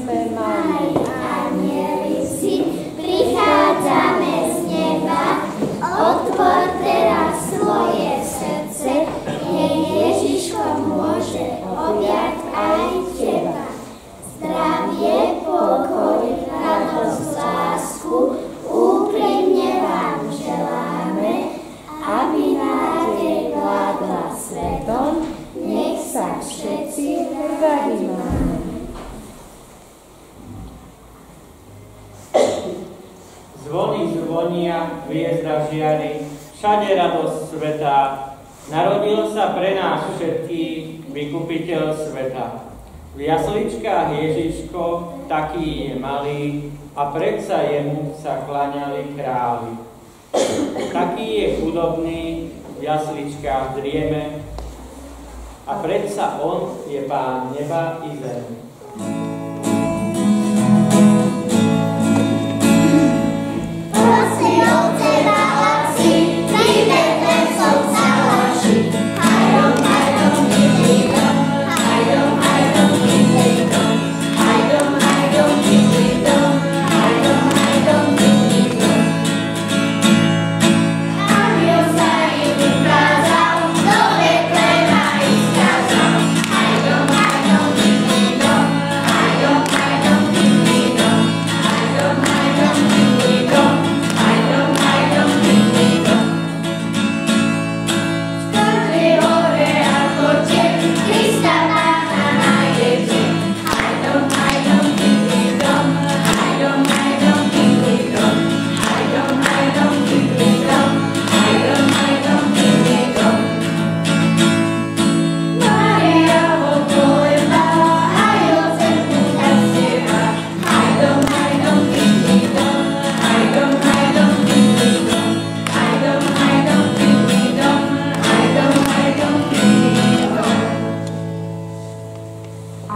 sme mali. Anieli si, prichádzame z neba, otvor teraz svoje srdce, nech Ježiško môže objať aj teba. Zdravie, pokoj, radosť, lásku, úprimne vám želáme, aby nádej vládla svetom, nech sa všetci zahýbame. Zvony zvonia, hviezda žiari, všade radosť sveta. Narodil sa pre nás všetkých vykupiteľ sveta. V jasličkách Ježiško, taký je malý, a predsa jemu sa klaňali králi. Taký je chudobný, v jasličkách drieme, a predsa on je Pán neba i zeme.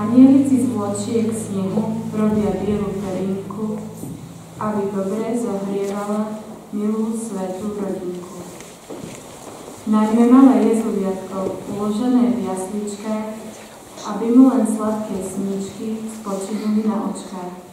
Anielici z vločiek snehu robia bielu perinku, aby dobre zohrievala milú svätú rodinku. Najmä malé jezuliatko uložené v jasličkách, aby mu len sladké sníčky spočinuli na očkách.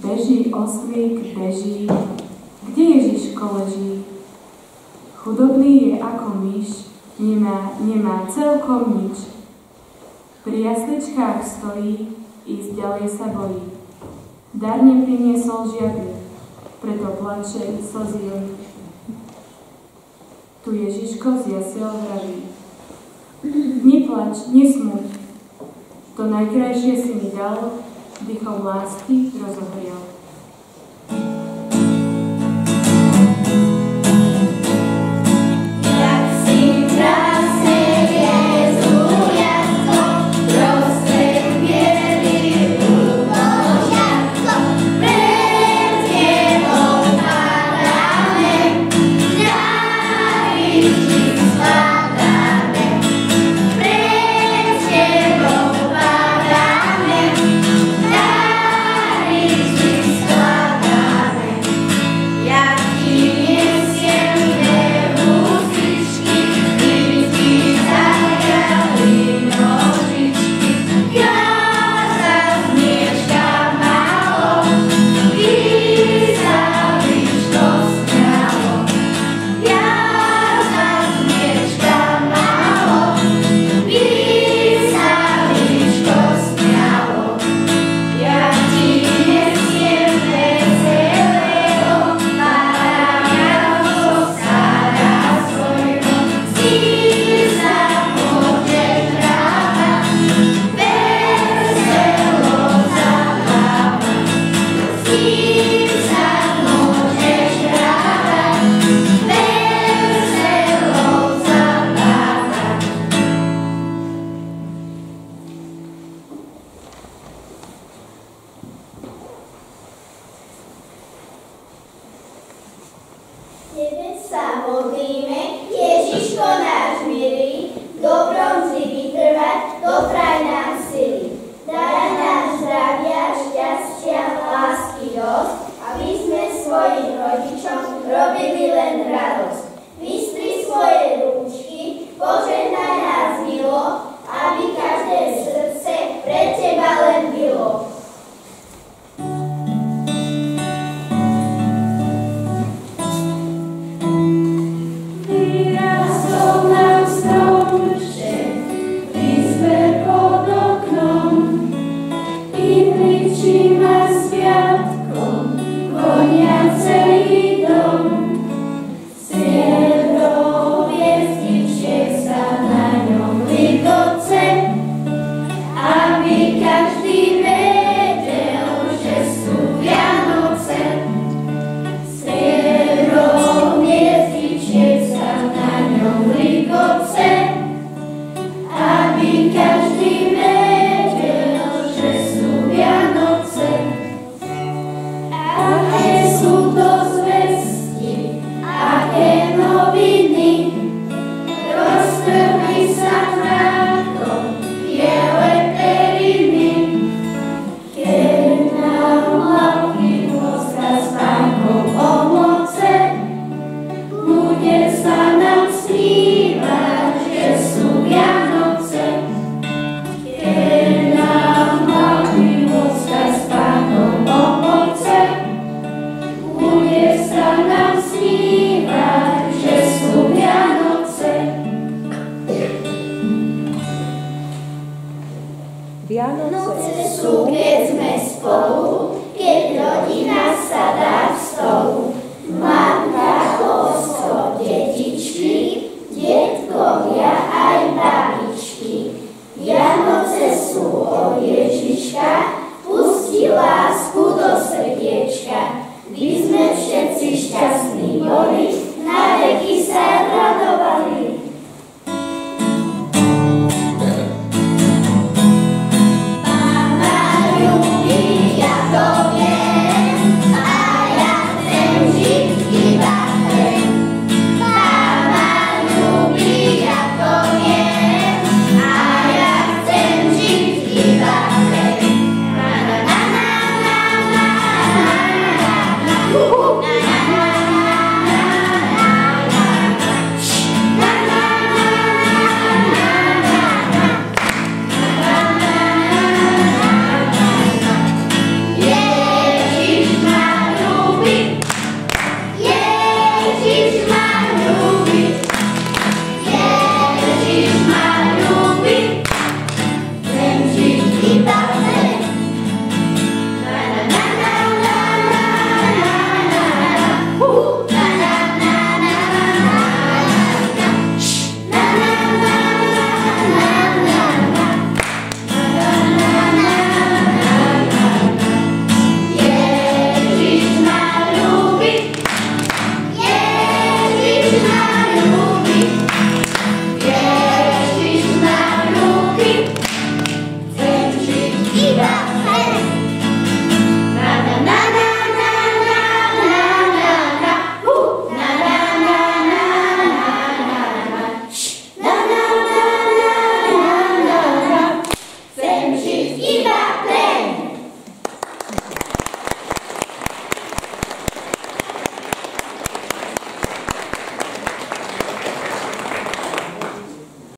Beží oslík, beží, kde Ježiško leží. Chudobný je ako myš, nemá celkom nič. Pri jasličkách stojí, ísť ďalej sa bojí. Dar nepriniesol žiadny, preto plače slzy lí. Tu Ježiško z jasiel vraví: Neplač, nesmuť, to najkrajšie si mi dal, dýchom lásky rozohriel. Jak si krásne Jezu, jak Tebe sa modlíme, Ježiško náš milý, v dobrom vždy vytrvať, dopraj nám sily. Daj nám zdravia, šťastia, lásky dosť, aby sme svojim rodičom robili len radosť. Vystri svoje rúčky, požehnaj nás milo, aby každé srdce pre teba len bylo. Vianoce sú